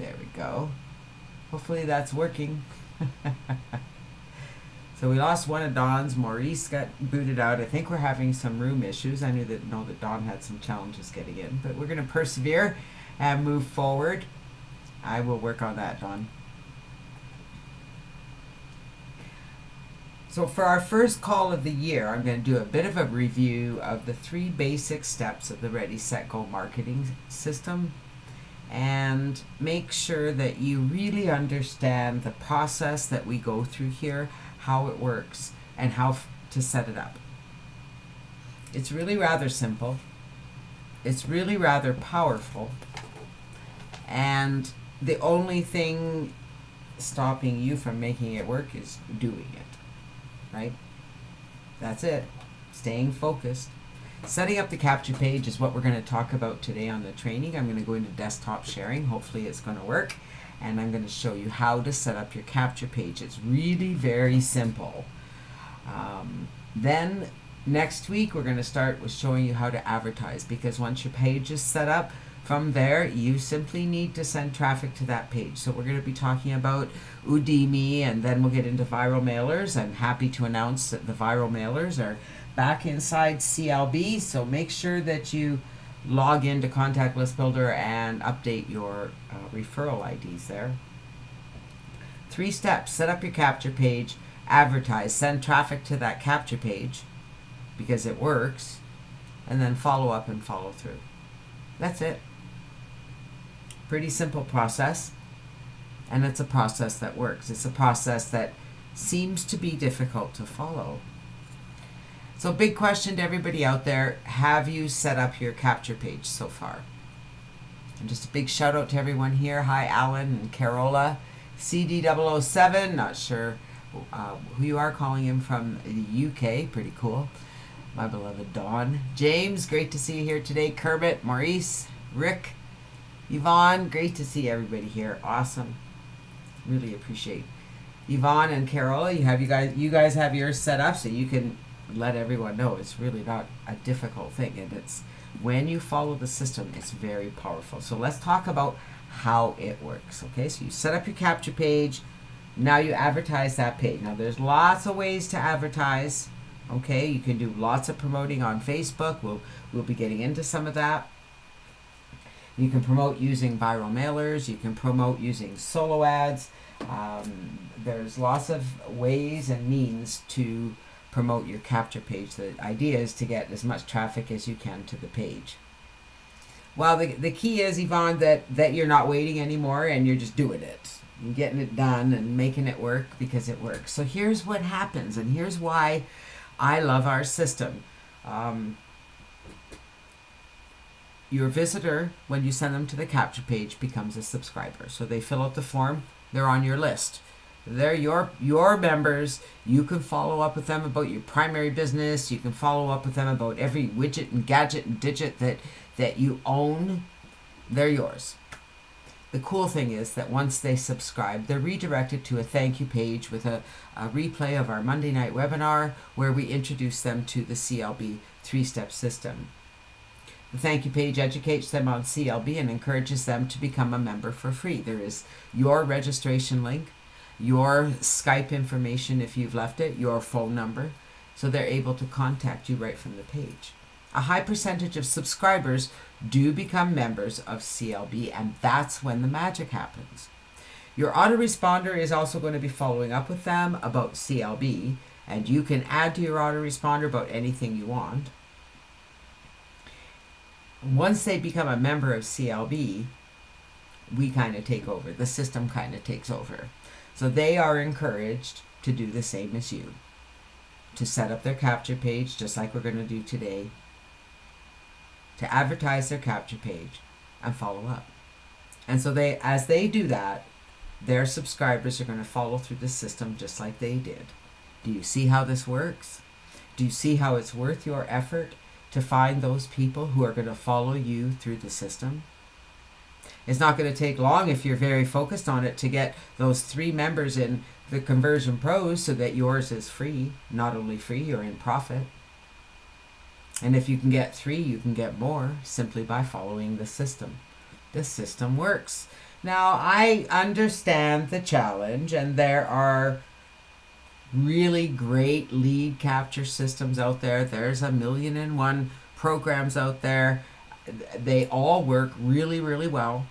There we go. Hopefully that's working. So we lost one of Don's. Maurice got booted out. I think we're having some room issues. I know that Don had some challenges getting in, but we're going to persevere and move forward. I will work on that, Don. So for our first call of the year, I'm going to do a bit of a review of the 3 basic steps of the Ready, Set, Go marketing system, and make sure that you really understand the process that we go through here, how it works, and how to set it up. It's really rather simple. It's really rather powerful. And the only thing stopping you from making it work is doing it, right? That's it. Staying focused. Setting up the capture page is what we're going to talk about today on the training. I'm going to go into desktop sharing. Hopefully it's going to work. And I'm going to show you how to set up your capture page. It's really very simple. Then next week we're going to start with showing you how to advertise, because once your page is set up, from there you simply need to send traffic to that page. So we're going to be talking about Udemy, and then we'll get into viral mailers. I'm happy to announce that the viral mailers are back inside CLB, so make sure that you log into Contact List Builder and update your referral IDs there. 3 steps: set up your capture page, advertise, send traffic to that capture page because it works, and then follow up and follow through. That's it. Pretty simple process, and it's a process that works. It's a process that seems to be difficult to follow. So big question to everybody out there: have you set up your capture page so far? And just a big shout out to everyone here. Hi Alan and Carola. CD007, not sure who you are, calling in from the UK. Pretty cool. My beloved Dawn. James, great to see you here today. Kermit, Maurice, Rick, Yvonne, great to see everybody here. Awesome. Really appreciate Yvonne and Carola. You guys have yours set up so you can let everyone know it's really not a difficult thing, and it's when you follow the system, it's very powerful. So let's talk about how it works. Okay, so you set up your capture page. Now you advertise that page. Now there's lots of ways to advertise. Okay, you can do lots of promoting on Facebook. We'll be getting into some of that. You can promote using viral mailers. You can promote using solo ads. There's lots of ways and means to promote your capture page. The idea is to get as much traffic as you can to the page. Well, the key is, Yvonne, that you're not waiting anymore and you're just doing it. You're getting it done and making it work because it works. So here's what happens, and here's why I love our system. Your visitor, when you send them to the capture page, becomes a subscriber. So they fill out the form, they're on your list. They're your members. You can follow up with them about your primary business. You can follow up with them about every widget and gadget and digit that you own. They're yours. The cool thing is that once they subscribe, they're redirected to a thank you page with a replay of our Monday night webinar where we introduce them to the CLB 3-step system. The thank you page educates them on CLB and encourages them to become a member for free. There is your registration link, your Skype information if you've left it, your phone number, so they're able to contact you right from the page. A high percentage of subscribers do become members of CLB, and that's when the magic happens. Your autoresponder is also going to be following up with them about CLB, and you can add to your autoresponder about anything you want. Once they become a member of CLB, we kind of take over. The system kind of takes over. So they are encouraged to do the same as you, to set up their capture page just like we're going to do today, to advertise their capture page and follow up. And so as they do that, their subscribers are going to follow through the system just like they did. Do you see how this works? Do you see how it's worth your effort to find those people who are going to follow you through the system? It's not going to take long if you're very focused on it to get those 3 members in the Conversion Pros so that yours is free. Not only free, you're in profit. And if you can get 3, you can get more simply by following the system. The system works. Now, I understand the challenge, and there are really great lead capture systems out there. There's 1,000,001 programs out there. They all work really, really well.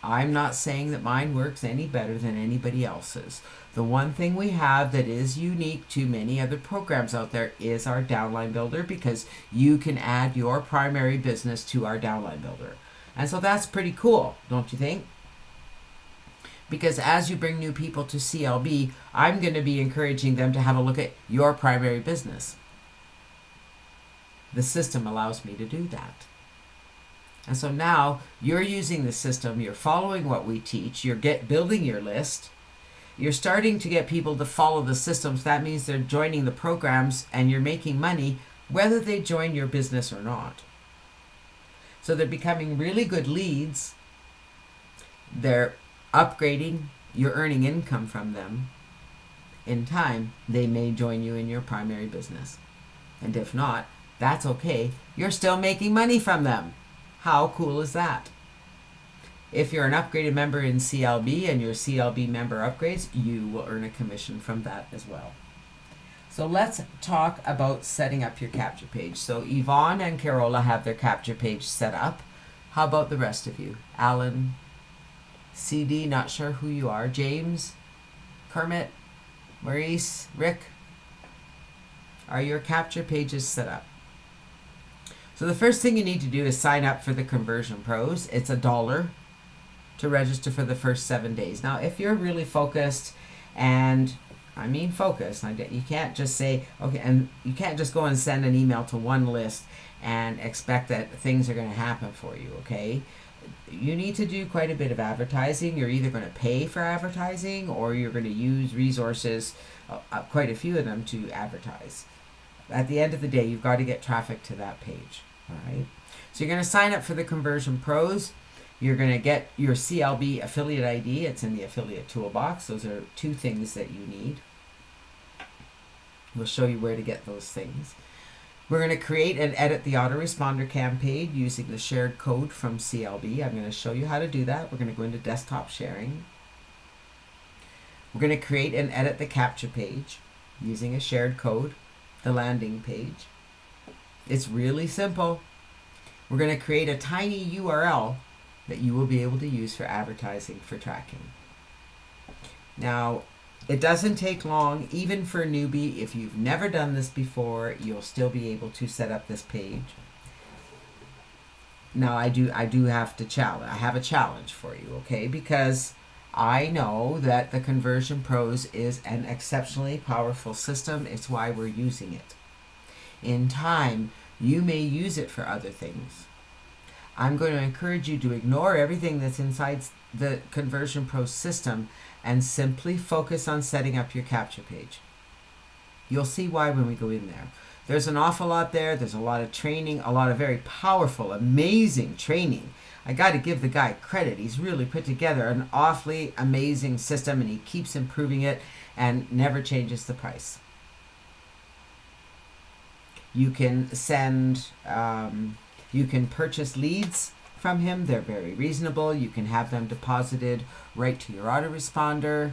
I'm not saying that mine works any better than anybody else's. The one thing we have that is unique to many other programs out there is our Downline Builder, because you can add your primary business to our Downline Builder. And so that's pretty cool, don't you think? Because as you bring new people to CLB, I'm going to be encouraging them to have a look at your primary business. The system allows me to do that. And so now you're using the system, you're following what we teach, you're building your list, you're starting to get people to follow the systems. That means they're joining the programs and you're making money whether they join your business or not. So they're becoming really good leads. They're upgrading, you're earning income from them. In time, they may join you in your primary business. And if not, that's okay. You're still making money from them. How cool is that? If you're an upgraded member in CLB and your CLB member upgrades, you will earn a commission from that as well. So let's talk about setting up your capture page. So Yvonne and Carola have their capture page set up. How about the rest of you? Alan, CD, not sure who you are. James, Kermit, Maurice, Rick. Are your capture pages set up? So the first thing you need to do is sign up for the Conversion Pros. It's $1 to register for the first 7 days. Now, if you're really focused, and I mean focused, you can't just say, okay, and you can't just go and send an email to one list and expect that things are going to happen for you, okay? You need to do quite a bit of advertising. You're either going to pay for advertising or you're going to use resources, quite a few of them, to advertise. At the end of the day, you've got to get traffic to that page, all right? So you're going to sign up for the Conversion Pros. You're going to get your CLB affiliate ID. It's in the affiliate toolbox. Those are 2 things that you need. We'll show you where to get those things. We're going to create and edit the Autoresponder campaign using the shared code from CLB. I'm going to show you how to do that. We're going to go into desktop sharing. We're going to create and edit the capture page using a shared code, the landing page. It's really simple. We're going to create a tiny URL that you will be able to use for advertising, for tracking. Now, it doesn't take long, even for a newbie. If you've never done this before, you'll still be able to set up this page. Now, I do have to challenge. I have a challenge for you, okay? Because I know that the Conversion Pros is an exceptionally powerful system. It's why we're using it. In time, you may use it for other things. I'm going to encourage you to ignore everything that's inside the Conversion Pro system and simply focus on setting up your capture page. You'll see why when we go in there. There's an awful lot there. There's a lot of training, a lot of very powerful, amazing training. I got to give the guy credit. He's really put together an awfully amazing system, and he keeps improving it and never changes the price. You can you can purchase leads from him. They're very reasonable. You can have them deposited right to your autoresponder.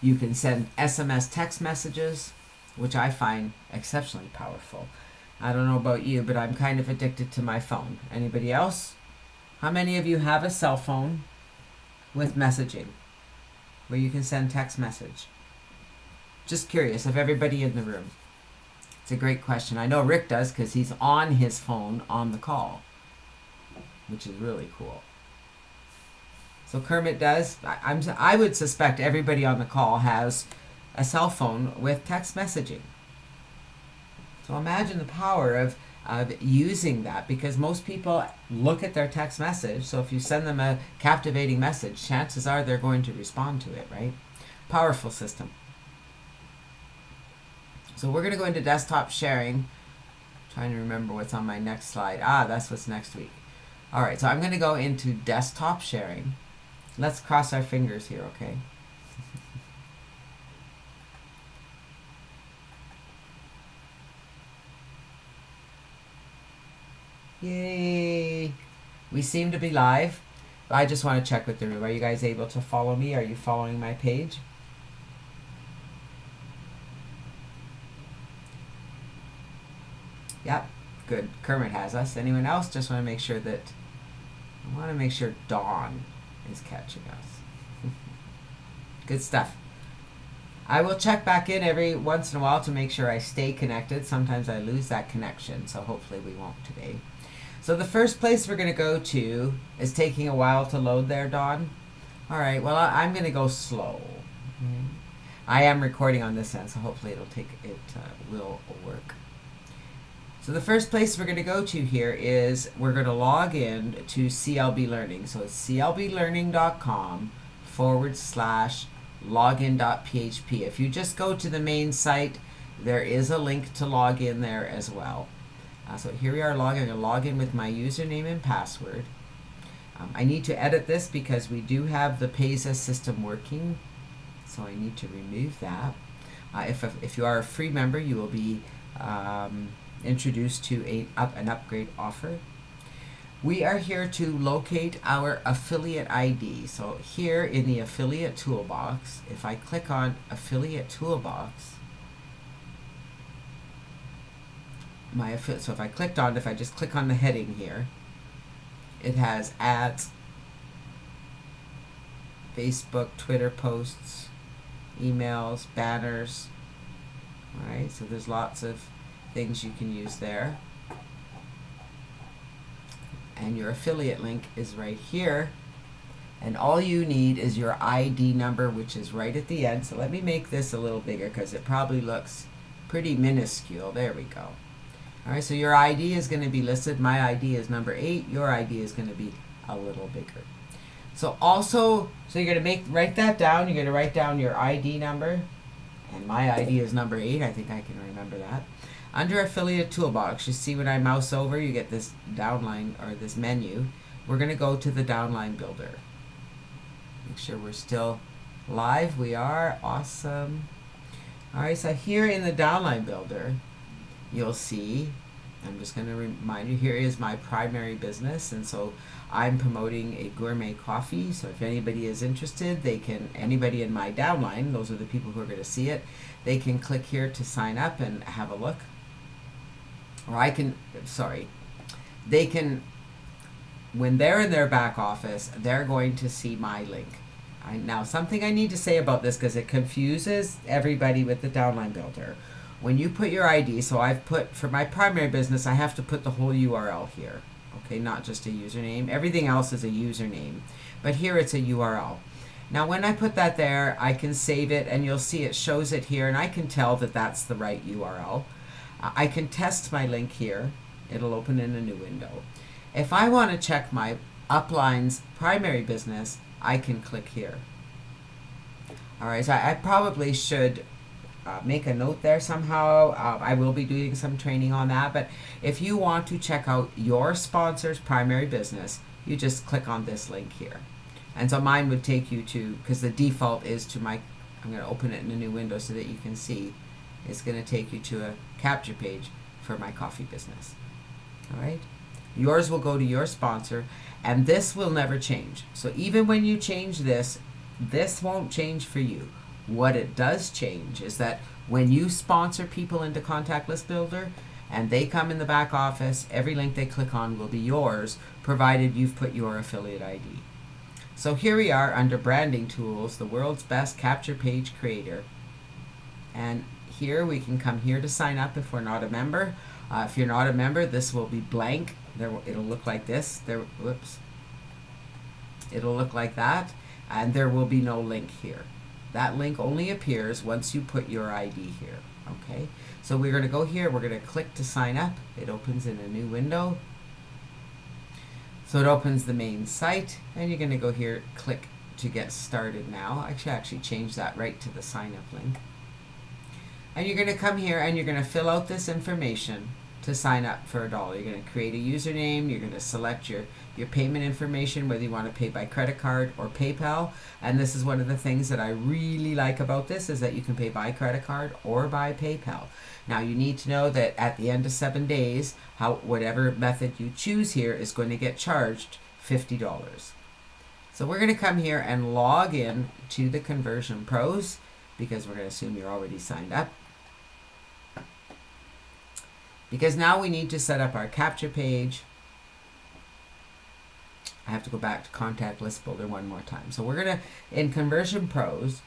You can send SMS text messages, which I find exceptionally powerful. I don't know about you, but I'm kind of addicted to my phone. Anybody else? How many of you have a cell phone with messaging where you can send text message? Just curious of everybody in the room. It's a great question. I know Rick does because he's on his phone on the call, which is really cool. So Kermit does. I would suspect everybody on the call has a cell phone with text messaging. So imagine the power of using that, because most people look at their text message. So if you send them a captivating message, chances are they're going to respond to it, right? Powerful system. So we're going to go into desktop sharing. Trying to remember what's on my next slide. That's what's next week. All right, so I'm going to go into desktop sharing. Let's cross our fingers here, okay? Yay! We seem to be live. I just want to check with the room. Are you guys able to follow me? Are you following my page? Yep, good. Kermit has us. Anyone else? Just want to make sure that... I want to make sure Dawn is catching us. Good stuff. I will check back in every once in a while to make sure I stay connected. Sometimes I lose that connection, so hopefully we won't today. So the first place we're going to go to is taking a while to load there, Dawn. All right, well, I'm going to go slow. I am recording on this end, so hopefully it will work. So the first place we're going to go to here is we're going to log in to CLB Learning. So it's clblearning.com/login.php. If you just go to the main site, there is a link to log in there as well. So here we are logging. I'm going to log in with my username and password. I need to edit this because we do have the PESA system working, so I need to remove that. If you are a free member, you will be introduced to an upgrade offer. We are here to locate our affiliate ID. So here in the affiliate toolbox, if I click on affiliate toolbox, so if I just click on the heading here, it has ads, Facebook, Twitter posts, emails, banners. All right, so there's lots of things you can use there. And your affiliate link is right here. And all you need is your ID number, which is right at the end. So let me make this a little bigger because it probably looks pretty minuscule. There we go. All right, so your ID is going to be listed. My ID is number 8. Your ID is going to be a little bigger. So you're going to write that down. You're going to write down your ID number. And my ID is number 8. I think I can remember that. Under affiliate toolbox, you see when I mouse over, you get this downline or this menu. We're going to go to the Downline Builder. Make sure we're still live. We are. Awesome. All right, so here in the Downline Builder, you'll see, I'm just going to remind you, here is my primary business, and so I'm promoting a gourmet coffee. So if anybody is interested, anybody in my downline, those are the people who are going to see it, they can click here to sign up and have a look. Or they can, when they're in their back office, they're going to see my link. Now, something I need to say about this because it confuses everybody with the Downline Builder. When you put your ID, so I've put, for my primary business, I have to put the whole URL here. Okay, not just a username. Everything else is a username. But here it's a URL. Now when I put that there, I can save it and you'll see it shows it here and I can tell that that's the right URL. I can test my link here. It'll open in a new window. If I want to check my upline's primary business, I can click here. All right, so I probably should make a note there somehow. I will be doing some training on that, but if you want to check out your sponsor's primary business, you just click on this link here. And so mine would take you to, because the default is to I'm going to open it in a new window so that you can see, it's going to take you to a capture page for my coffee business. All right? Yours will go to your sponsor, and this will never change. So even when you change this, this won't change for you. What it does change is that when you sponsor people into Contact List Builder and they come in the back office, every link they click on will be yours, provided you've put your affiliate ID. So here we are under Branding Tools, the world's best capture page creator. And here we can come here to sign up if we're not a member. If you're not a member, this will be blank. It'll look like this. It'll look like that, and there will be no link here. That link only appears once you put your ID here. Okay, so we're going to go here. We're going to click to sign up. It opens in a new window. So it opens the main site, and you're going to go here, click to get started now. I should actually change that right to the sign up link. And you're going to come here and you're going to fill out this information. to sign up for $1. You're going to create a username. You're going to select your payment information, whether you want to pay by credit card or PayPal. And this is one of the things that I really like about this, is that you can pay by credit card or by PayPal. Now you need to know that at the end of 7 days, whatever method you choose here is going to get charged $50. So we're going to come here and log in to the Conversion Pros, because we're going to assume you're already signed up. Because now we need to set up our capture page. I have to go back to Contact List Builder one more time. So we're going to, in Conversion Pros,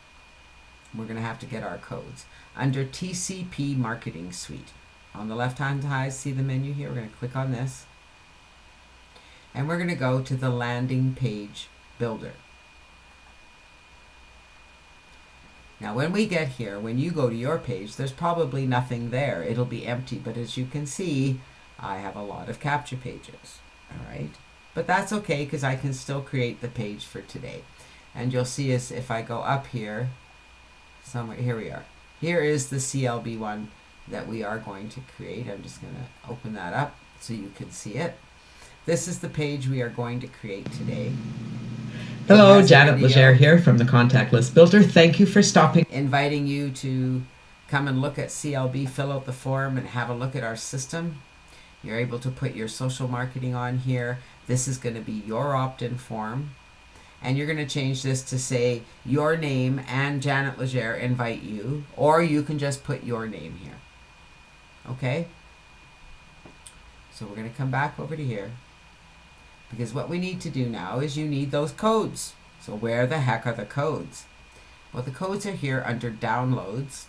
we're going to have to get our codes. Under TCP Marketing Suite, on the left-hand side, see the menu here? We're going to click on this. And we're going to go to the Landing Page Builder. Now when we get here, when you go to your page, there's probably nothing there. It'll be empty, but as you can see, I have a lot of capture pages. All right, but that's okay, because I can still create the page for today. And you'll see as if I go up here, somewhere, here we are. Here is the CLB one that we are going to create. I'm just going to open that up so you can see it. This is the page we are going to create today. Hello, Janet Legere here from the Contact List Builder. Thank you for stopping. Inviting you to come and look at CLB, fill out the form, and have a look at our system. You're able to put your social marketing on here. This is going to be your opt-in form. And you're going to change this to say your name and Janet Legere invite you, or you can just put your name here. Okay? So we're going to come back over to here, because what we need to do now is you need those codes. So where the heck are the codes? Well, the codes are here under Downloads.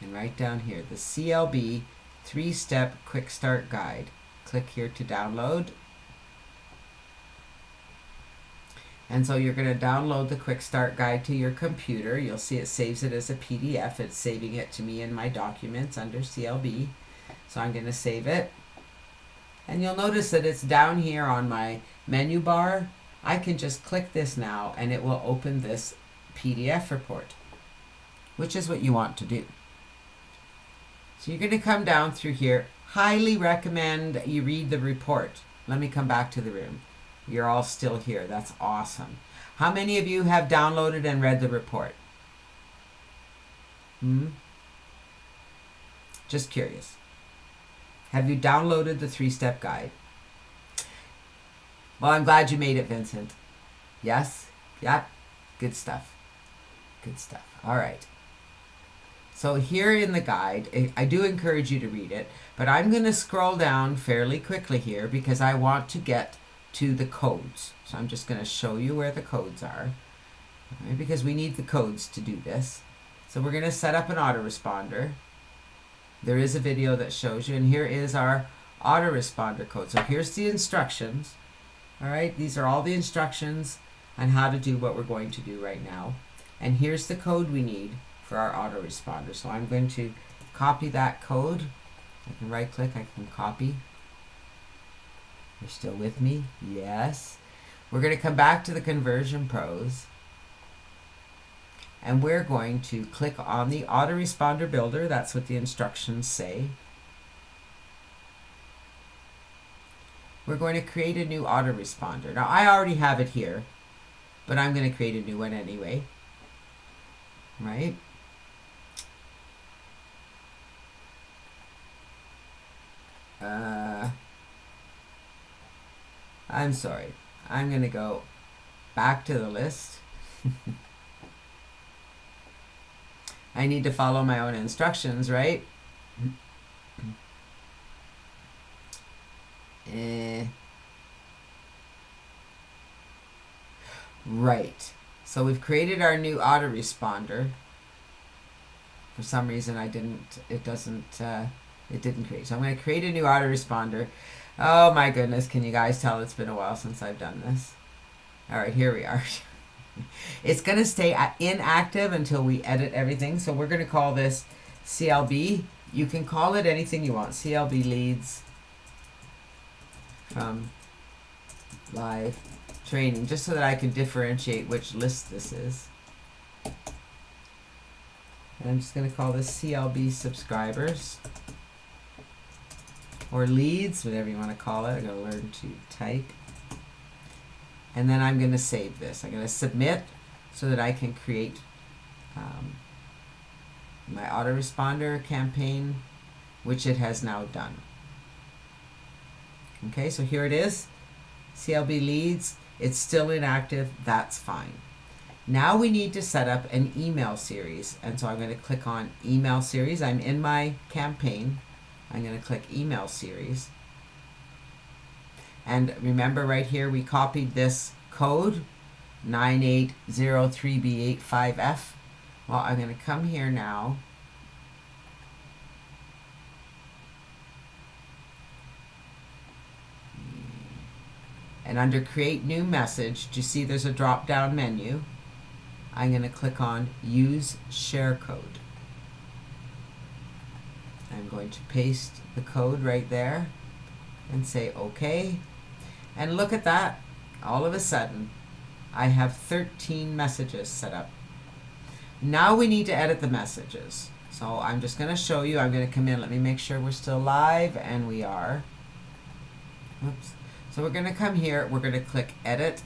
And right down here, the CLB 3-Step Quick Start Guide. Click here to download. And so you're going to download the Quick Start Guide to your computer. You'll see it saves it as a PDF. It's saving it to me in my documents under CLB. So I'm going to save it. And you'll notice that it's down here on my menu bar. I can just click this now and it will open this PDF report, which is what you want to do. So you're going to come down through here. Highly recommend you read the report. Let me come back to the room. You're all still here. That's awesome. How many of you have downloaded and read the report? Just curious. Have you downloaded the 3-step guide? Well, I'm glad you made it, Vincent. Yes? Yep. Good stuff. Good stuff. All right. So here in the guide, I do encourage you to read it, but I'm going to scroll down fairly quickly here because I want to get to the codes. So I'm just going to show you where the codes are, right, because we need the codes to do this. So we're going to set up an autoresponder. There is a video that shows you, and here is our autoresponder code. So here's the instructions. All right, these are all the instructions on how to do what we're going to do right now. And here's the code we need for our autoresponder. So I'm going to copy that code. I can right click, I can copy. You're still with me? Yes. We're going to come back to the Conversion Pros. And we're going to click on the Autoresponder Builder. That's what the instructions say. We're going to create a new autoresponder. Now, I already have it here, but I'm going to create a new one anyway. Right? I'm sorry. I'm going to go back to the list. I need to follow my own instructions, right? Right. So we've created our new autoresponder. For some reason it didn't create. So I'm going to create a new autoresponder. Oh my goodness, can you guys tell it's been a while since I've done this? All right, here we are. It's going to stay inactive until we edit everything. So we're going to call this CLB. You can call it anything you want. CLB leads from live training, just so that I can differentiate which list this is. And I'm just going to call this CLB subscribers or leads, whatever you want to call it. I'm going to learn to type. And then I'm going to save this. I'm going to submit so that I can create my autoresponder campaign, which it has now done. Okay, so here it is. CLB leads. It's still inactive. That's fine. Now we need to set up an email series. And so I'm going to click on email series. I'm in my campaign. I'm going to click email series. And remember right here we copied this code 9803B85F. Well, I'm going to come here now. And under create new message, do you see there's a drop down menu? I'm going to click on use share code. I'm going to paste the code right there and say OK. And look at that. All of a sudden, I have 13 messages set up. Now we need to edit the messages. So I'm just going to show you. I'm going to come in. Let me make sure we're still live, and we are. Oops. So we're going to come here. We're going to click edit.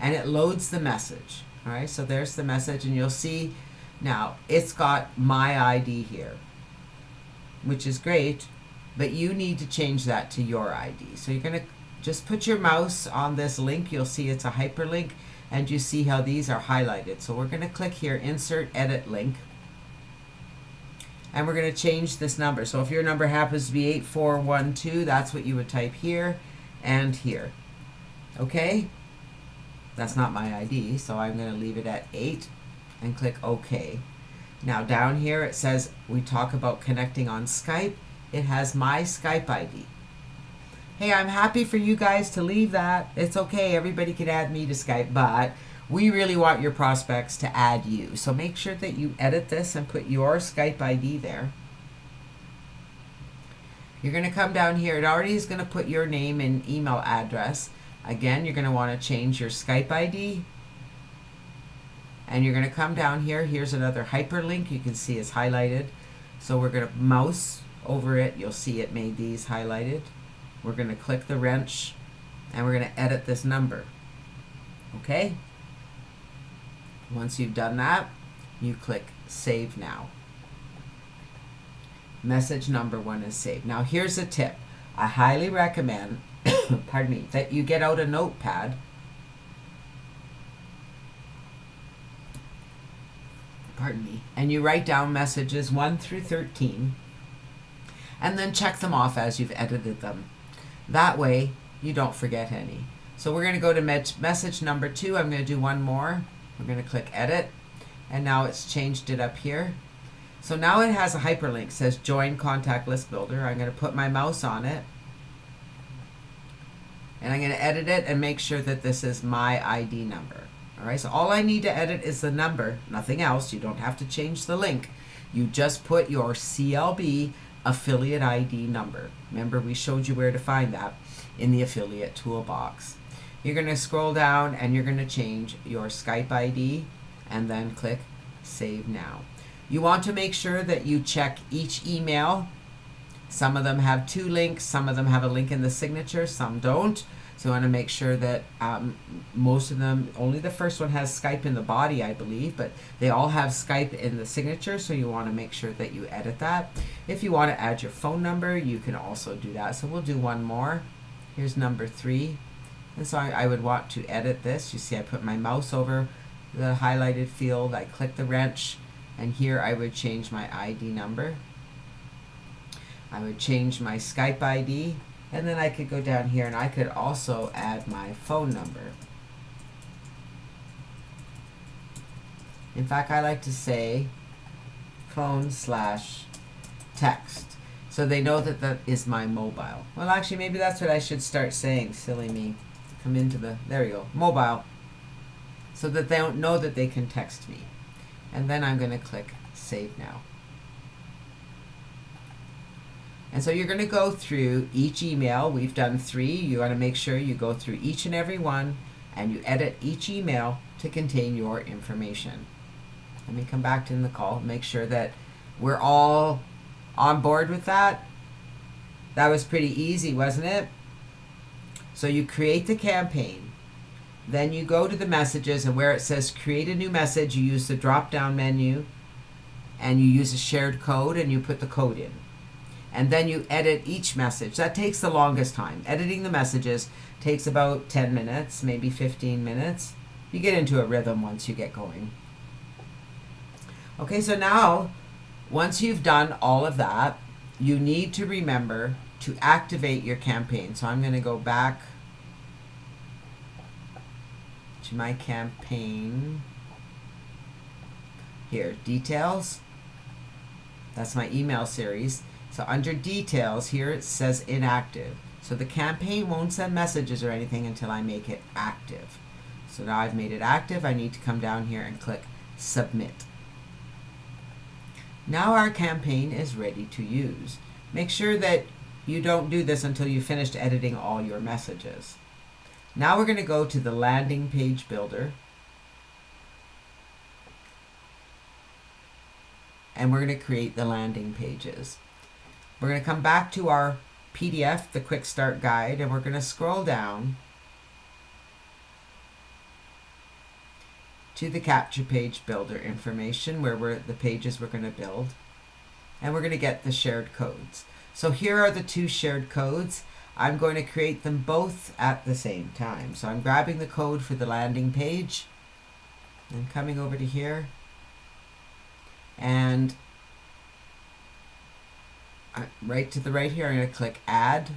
And it loads the message. All right, so there's the message, and you'll see now it's got my ID here, which is great, but you need to change that to your ID. So you're going to just put your mouse on this link. You'll see it's a hyperlink, and you see how these are highlighted. So we're going to click here, insert edit link, and we're going to change this number. So if your number happens to be 8412, that's what you would type here and here. Okay? That's not my ID, so I'm going to leave it at 8 and click OK. Now down here it says we talk about connecting on Skype. It has my Skype ID. Hey, I'm happy for you guys to leave that. It's okay, everybody can add me to Skype, but we really want your prospects to add you. So make sure that you edit this and put your Skype ID there. You're going to come down here. It already is going to put your name and email address. Again, you're going to want to change your Skype ID. And you're going to come down here. Here's another hyperlink. You can see it's highlighted. So we're going to mouse over it. You'll see it made these highlighted. We're going to click the wrench, and we're going to edit this number. Okay? Once you've done that, you click Save Now. Message number 1 is saved. Now here's a tip. I highly recommend pardon me, that you get out a notepad. Pardon me. And you write down messages 1 through 13 and then check them off as you've edited them. That way you don't forget any. So we're going to go to message number 2. I'm going to do one more. We're going to click edit, and now it's changed it up here. So now it has a hyperlink. It says join contact list builder. I'm going to put my mouse on it, and I'm going to edit it and make sure that this is my ID number. All right, so all I need to edit is the number, nothing else. You don't have to change the link. You just put your CLB affiliate ID number. Remember, we showed you where to find that in the affiliate toolbox. You're going to scroll down and you're going to change your Skype ID and then click Save Now. You want to make sure that you check each email. Some of them have 2 links, some of them have a link in the signature, some don't. So you want to make sure that most of them, only the first one has Skype in the body, I believe, but they all have Skype in the signature, so you want to make sure that you edit that. If you want to add your phone number, you can also do that. So we'll do one more. Here's number 3. And so I would want to edit this. You see I put my mouse over the highlighted field, I click the wrench, and here I would change my ID number. I would change my Skype ID, and then I could go down here and I could also add my phone number. In fact, I like to say phone/text, so they know that that is my mobile. Well, actually, maybe that's what I should start saying. Silly me. Come into the, there we go, mobile, so that they don't know that they can text me. And then I'm going to click Save Now. And so you're going to go through each email. We've done 3. You want to make sure you go through each and every one and you edit each email to contain your information. Let me come back to the call, make sure that we're all on board with that. That was pretty easy, wasn't it? So you create the campaign. Then you go to the messages, and where it says create a new message, you use the drop down menu and you use a shared code and you put the code in. And then you edit each message. That takes the longest time. Editing the messages takes about 10 minutes, maybe 15 minutes. You get into a rhythm once you get going. Okay, so now, once you've done all of that, you need to remember to activate your campaign. So I'm going to go back to my campaign. Here, details. That's my email series. So under details, here it says inactive. So the campaign won't send messages or anything until I make it active. So now I've made it active. I need to come down here and click submit. Now our campaign is ready to use. Make sure that you don't do this until you've finished editing all your messages. Now we're going to go to the landing page builder. And we're going to create the landing pages. We're going to come back to our PDF, the QuickStart guide, and we're going to scroll down to the capture page builder information where the pages we're going to build. And we're going to get the shared codes. So here are the two shared codes. I'm going to create them both at the same time. So I'm grabbing the code for the landing page and coming over to here. And right to the right here, I'm going to click add.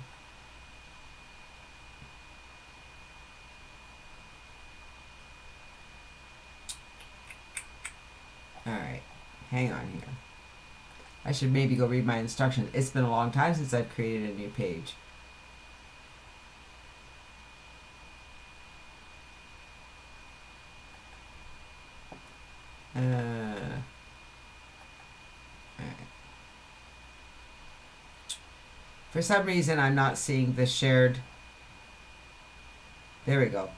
All right, hang on here. I should maybe go read my instructions. It's been a long time since I've created a new page. All right. For some reason, I'm not seeing the shared. There we go.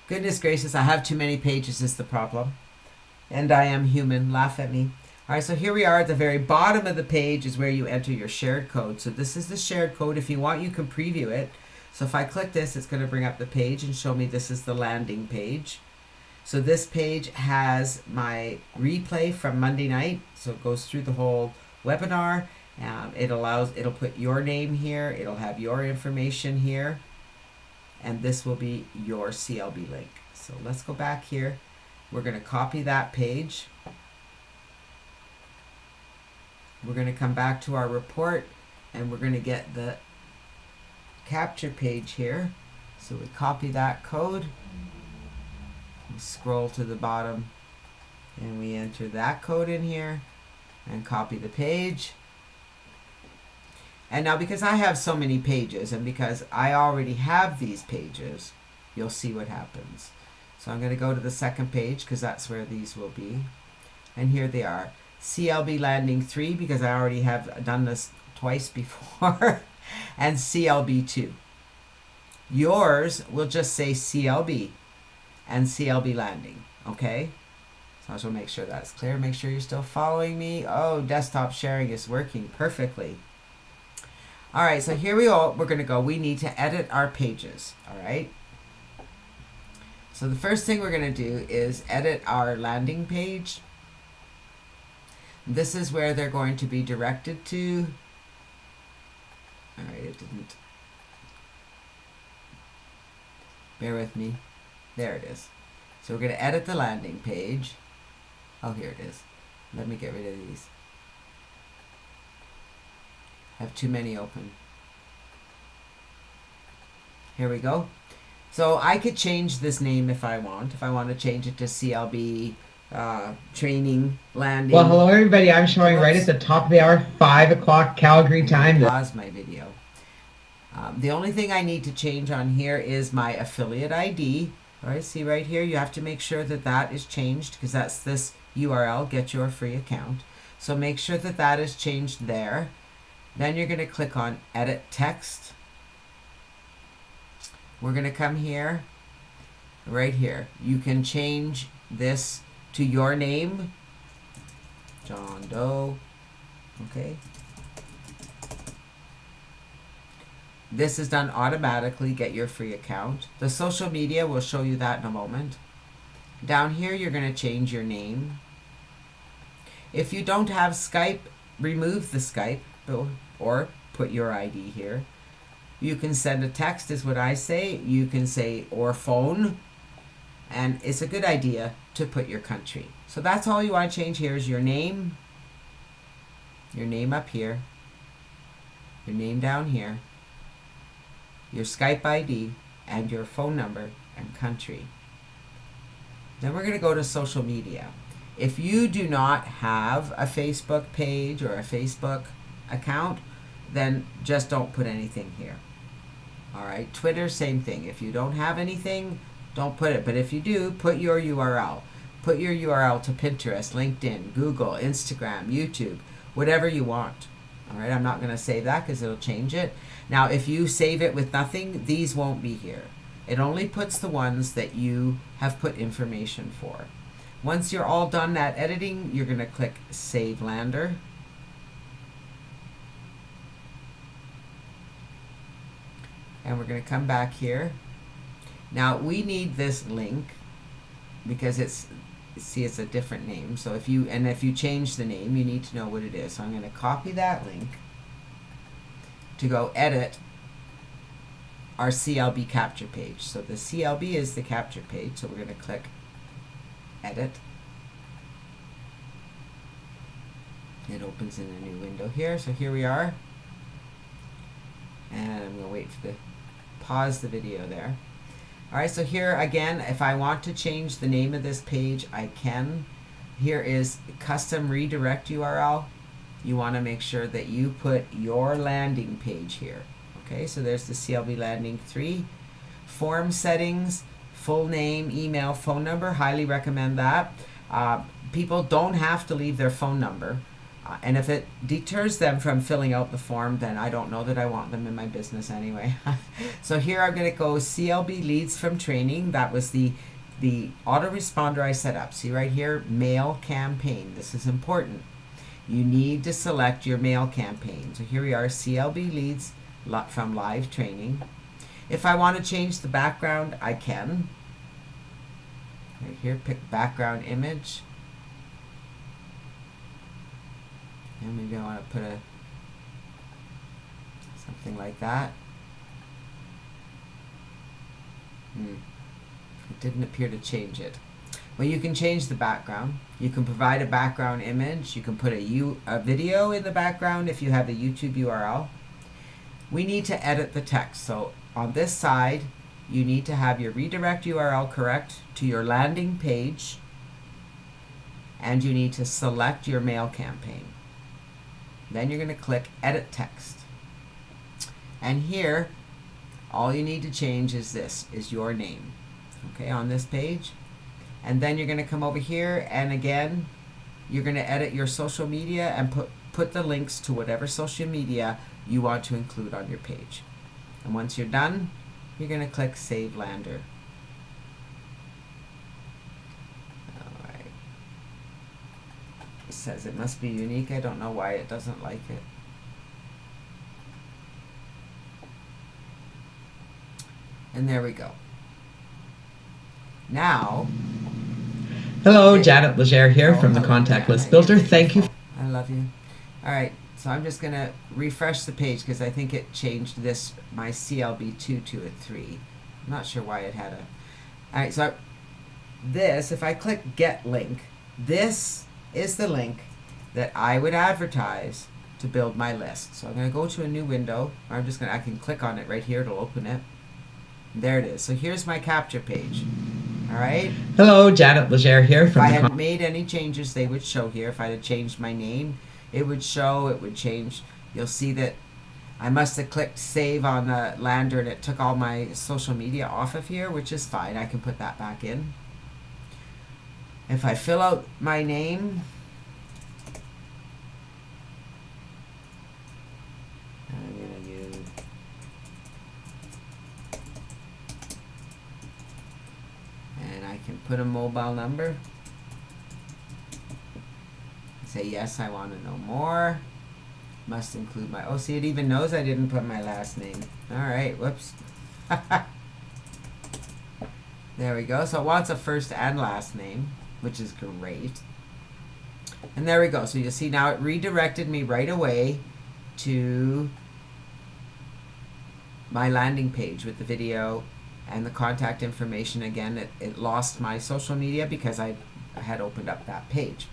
Goodness gracious, I have too many pages is the problem. And I am human. Laugh at me. All right, so here we are at the very bottom of the page is where you enter your shared code. So this is the shared code. If you want, you can preview it. So if I click this, it's going to bring up the page and show me this is the landing page. So this page has my replay from Monday night. So it goes through the whole webinar. It'll put your name here. It'll have your information here. And this will be your CLB link. So let's go back here. We're going to copy that page. We're going to come back to our report and we're going to get the capture page here. So we copy that code. We scroll to the bottom and we enter that code in here and copy the page. And now because I have so many pages and because I already have these pages, you'll see what happens. So I'm going to go to the second page because that's where these will be. And here they are. CLB landing 3 because I already have done this twice before. And CLB 2. Yours will just say CLB and CLB landing. Okay? So I just want to make sure that's clear. Make sure you're still following me. Oh, desktop sharing is working perfectly. All right, so here we're going to go. We need to edit our pages. All right? So the first thing we're going to do is edit our landing page. This is where they're going to be directed to. All right, it didn't. Bear with me. There it is. So we're going to edit the landing page. Oh, here it is. Let me get rid of these. I have too many open. Here we go. So I could change this name if I want. If I want to change it to CLB training landing. Well, hello everybody. I'm showing right at the top of the hour, 5 o'clock Calgary time. Pause my video. The only thing I need to change on here is my affiliate ID. All right, see right here, you have to make sure that that is changed because that's this URL, get your free account. So make sure that that is changed there. Then you're going to click on edit text. We're going to come here, right here. You can change this to your name John Doe. Okay. This is done automatically. Get your free account. The social media will show you that in a moment. Down here, you're going to change your name. If you don't have Skype, remove the Skype or put your ID here. You can send a text is what I say. You can say or phone. And it's a good idea to put your country. So that's all you want to change here is your name up here, your name down here, your Skype ID, and your phone number and country. Then we're going to go to social media. If you do not have a Facebook page or a Facebook account, then just don't put anything here. All right, Twitter, same thing. If you don't have anything, don't put it. But if you do, put your URL. Put your URL to Pinterest, LinkedIn, Google, Instagram, YouTube, whatever you want. All right, I'm not going to save that because it'll change it. Now, if you save it with nothing, these won't be here. It only puts the ones that you have put information for. Once you're all done that editing, you're going to click Save Lander. And we're going to come back here. Now, we need this link because it's a different name. So if you change the name, you need to know what it is. So I'm going to copy that link to go edit our CLB capture page. So the CLB is the capture page. So we're going to click Edit. It opens in a new window here. So here we are. And I'm going to wait for pause the video there. All right, so here again, if I want to change the name of this page, I can. Here is custom redirect URL. You want to make sure that you put your landing page here. Okay, so there's the CLB landing 3. Form settings, full name, email, phone number, highly recommend that. People don't have to leave their phone number. And if it deters them from filling out the form, then I don't know that I want them in my business anyway. So here I'm going to go CLB leads from training. That was the autoresponder I set up. See right here, mail campaign. This is important. You need to select your mail campaign. So here we are, CLB leads from live training. If I want to change the background, I can. Right here, pick background image. And maybe I want to put something like that. It didn't appear to change it. Well, you can change the background. You can provide a background image. You can put a video in the background if you have a YouTube URL. We need to edit the text. So on this side, you need to have your redirect URL correct to your landing page, and you need to select your mail campaign. Then you're going to click Edit Text. And here, all you need to change is your name. Okay, on this page. And then you're going to come over here, and again, you're going to edit your social media and put the links to whatever social media you want to include on your page. And once you're done, you're going to click Save Lander. It says it must be unique. I don't know why it doesn't like it. And there we go. Now, hello, Janet Legere here from the Contact List Builder. Thank you. I love you. All right, so I'm just going to refresh the page because I think it changed my CLB2 to a 3. I'm not sure why it had a... All right, so if I click Get Link, this is the link that I would advertise to build my list. So I'm going to go to a new window. I can click on it right here. It'll open it. There it is. So here's my capture page. All right. Hello, Janet Legere here from If I hadn't made any changes, they would show here. If I had changed my name, it would show. It would change. You'll see that I must have clicked save on the lander and it took all my social media off of here, which is fine. I can put that back in. If I fill out my name, I'm going to use and I can put a mobile number. Say yes, I want to know more. Must include my, oh, see, it even knows I didn't put my last name. All right, whoops. There we go. So it wants a first and last name, which is great. And there we go. So you see now it redirected me right away to my landing page with the video and the contact information. Again, it lost my social media because I had opened up that page.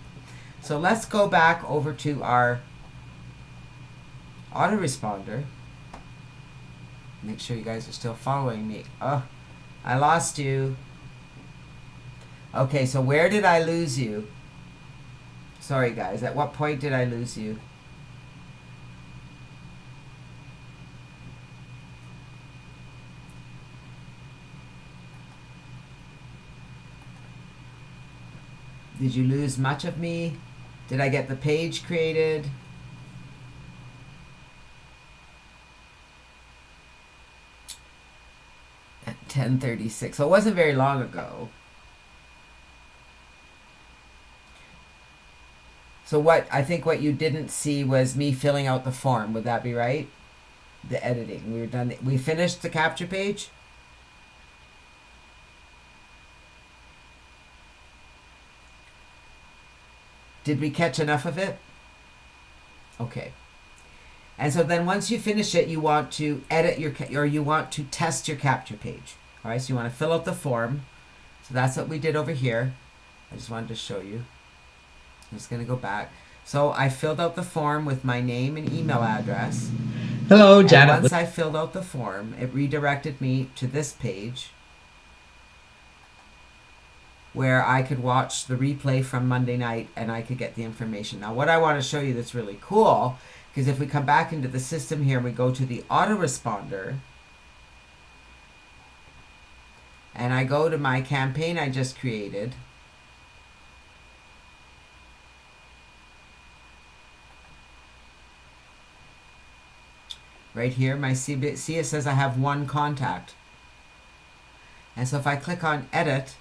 So let's go back over to our autoresponder. Make sure you guys are still following me. Oh, I lost you. Okay, so where did I lose you? Sorry guys, at what point did I lose you? Did you lose much of me? Did I get the page created? At 10:36. So it wasn't very long ago. So I think what you didn't see was me filling out the form. Would that be right? The editing. We were done. We finished the capture page. Did we catch enough of it? Okay. And so then once you finish it, you want to edit you want to test your capture page. All right, so you want to fill out the form. So that's what we did over here. I just wanted to show you. I'm just going to go back. So I filled out the form with my name and email address. Hello, Janet. And once I filled out the form, it redirected me to this page where I could watch the replay from Monday night and I could get the information. Now, what I want to show you that's really cool, because if we come back into the system here and we go to the autoresponder, and I go to my campaign I just created, right here, my see it says I have one contact. And so if I click on edit,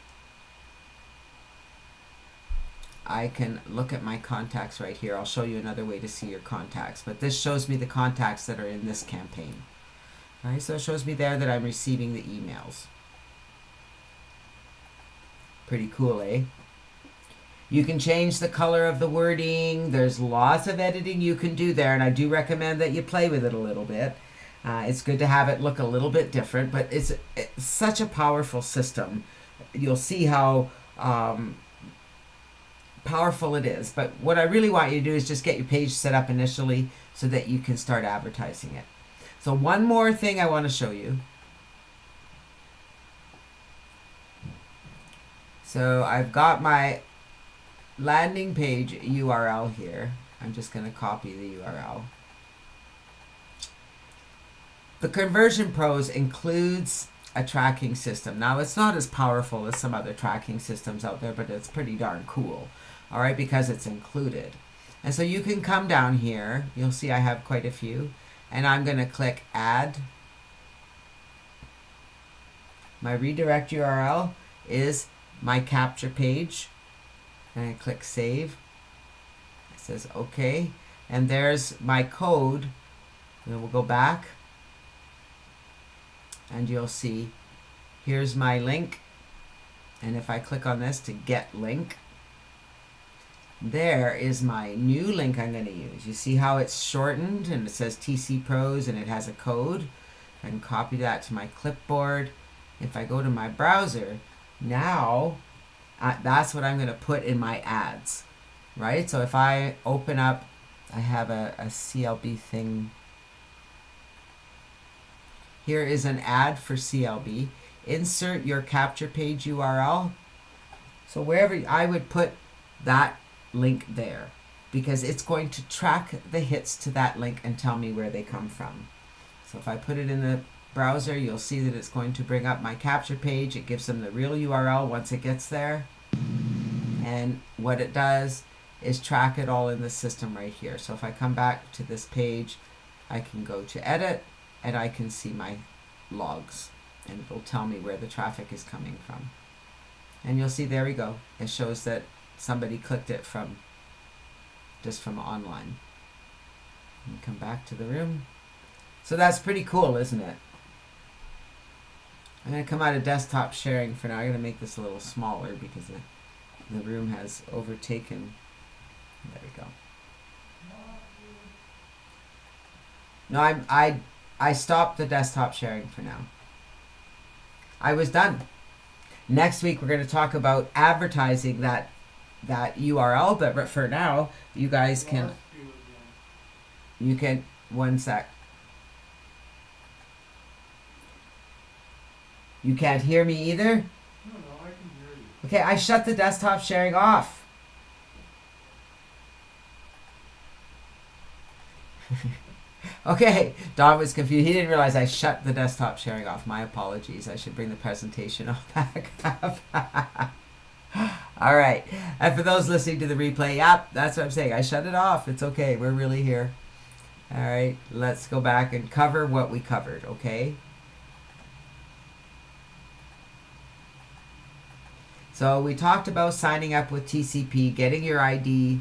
I can look at my contacts right here. I'll show you another way to see your contacts, but this shows me the contacts that are in this campaign. All right, so it shows me there that I'm receiving the emails. Pretty cool, eh? You can change the color of the wording. There's lots of editing you can do there, and I do recommend that you play with it a little bit. It's good to have it look a little bit different, but it's such a powerful system. You'll see how powerful it is. But what I really want you to do is just get your page set up initially so that you can start advertising it. So one more thing I want to show you. So I've got my landing page URL here. I'm just going to copy the URL. The Conversion Pros includes a tracking system. Now, it's not as powerful as some other tracking systems out there, but it's pretty darn cool. All right, because it's included. And so you can come down here. You'll see I have quite a few. And I'm going to click Add. My redirect URL is my capture page. And I click Save. It says OK. And there's my code. And we'll go back. And you'll see here's my link. And if I click on this to get link, there is my new link I'm going to use. You see how it's shortened and it says TC Pros and it has a code. I can copy that to my clipboard. If I go to my browser, now that's what I'm going to put in my ads, right? So if I open up, I have a CLB thing. Here is an ad for CLB. Insert your capture page URL. So wherever I would put that link there, because it's going to track the hits to that link and tell me where they come from. So if I put it in the browser, you'll see that it's going to bring up my capture page. It gives them the real URL once it gets there. And what it does is track it all in the system right here. So if I come back to this page, I can go to edit and I can see my logs and it'll tell me where the traffic is coming from. And you'll see, there we go. It shows that somebody clicked it from just from online. And come back to the room. So that's pretty cool, isn't it? I'm going to come out of desktop sharing for now. I'm going to make this a little smaller because the room has overtaken. There we go. No, I stopped the desktop sharing for now. I was done. Next week we're going to talk about advertising that URL, but for now you guys can. You can 1 sec. You can't hear me either? No, I can hear you. Okay, I shut the desktop sharing off. Okay, Don was confused. He didn't realize I shut the desktop sharing off. My apologies. I should bring the presentation all back up. All right. And for those listening to the replay, yep, that's what I'm saying. I shut it off. It's okay. We're really here. All right. Let's go back and cover what we covered, okay? So we talked about signing up with TCP, getting your ID,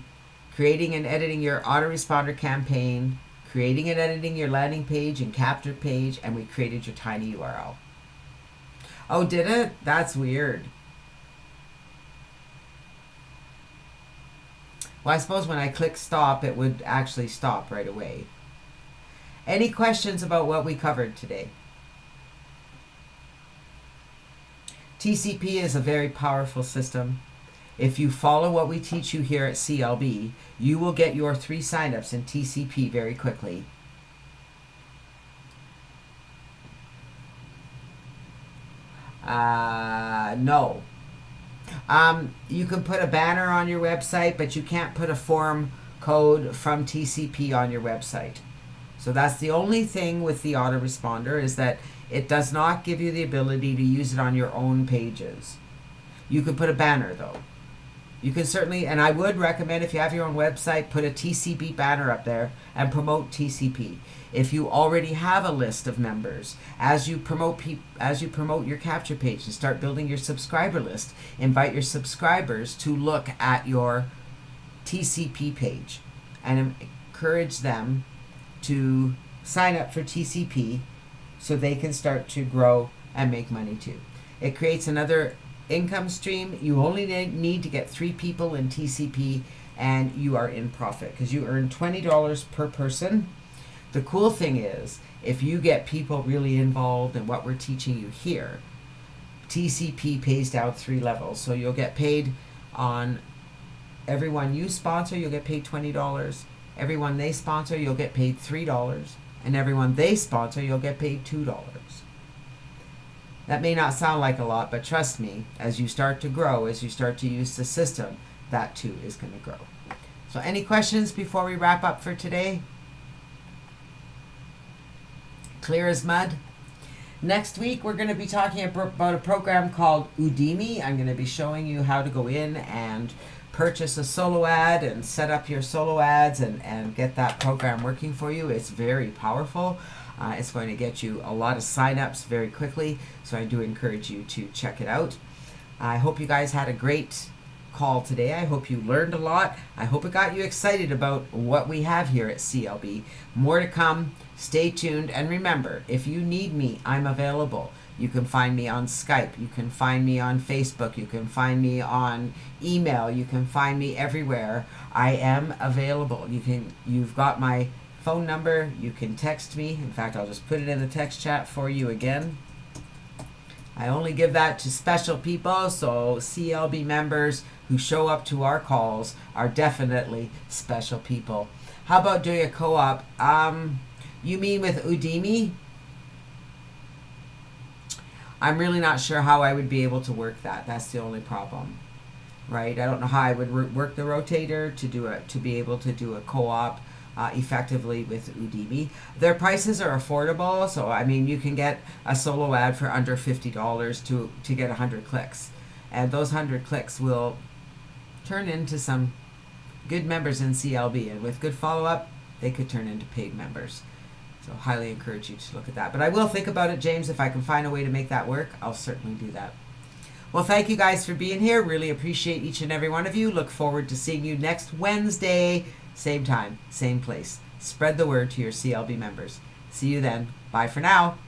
creating and editing your autoresponder campaign, creating and editing your landing page and capture page, and we created your tiny URL. Oh, did it? That's weird. Well, I suppose when I click stop, it would actually stop right away. Any questions about what we covered today? TCP is a very powerful system. If you follow what we teach you here at CLB, you will get your 3 signups in TCP very quickly. No. You can put a banner on your website, but you can't put a form code from TCP on your website. So that's the only thing with the autoresponder, is that it does not give you the ability to use it on your own pages. You could put a banner though. You can certainly, and I would recommend, if you have your own website, put a TCP banner up there and promote TCP. If you already have a list of members, as you promote your capture page and start building your subscriber list, invite your subscribers to look at your TCP page and encourage them to sign up for TCP so they can start to grow and make money too. It creates another income stream. You only need to get 3 people in TCP and you are in profit because you earn $20 per person. The cool thing is, if you get people really involved in what we're teaching you here, TCP pays down 3 levels. So you'll get paid on everyone you sponsor, you'll get paid $20. Everyone they sponsor, you'll get paid $3. And everyone they sponsor, you'll get paid $2. That may not sound like a lot, but trust me, as you start to grow, as you start to use the system, that too is going to grow. So any questions before we wrap up for today? Clear as mud? Next week, we're going to be talking about a program called Udemy. I'm going to be showing you how to go in and purchase a solo ad and set up your solo ads and get that program working for you. It's very powerful. It's going to get you a lot of signups very quickly, so I do encourage you to check it out. I hope you guys had a great call today. I hope you learned a lot. I hope it got you excited about what we have here at CLB. More to come. Stay tuned, and remember, if you need me, I'm available. You can find me on Skype. You can find me on Facebook. You can find me on email. You can find me everywhere. I am available. You've got my phone number. You can text me. In fact, I'll just put it in the text chat for you again. I only give that to special people, so CLB members who show up to our calls are definitely special people. How about doing a co-op? You mean with Udemy? I'm really not sure how I would be able to work that. That's the only problem, right? I don't know how I would work the rotator to be able to do a co-op effectively with Udemy. Their prices are affordable, so I mean you can get a solo ad for under $50 to get 100 clicks, and those 100 clicks will turn into some good members in CLB, and with good follow-up, they could turn into paid members. So highly encourage you to look at that. But I will think about it, James. If I can find a way to make that work, I'll certainly do that. Well, thank you guys for being here. Really appreciate each and every one of you. Look forward to seeing you next Wednesday, same time, same place. Spread the word to your CLB members. See you then. Bye for now.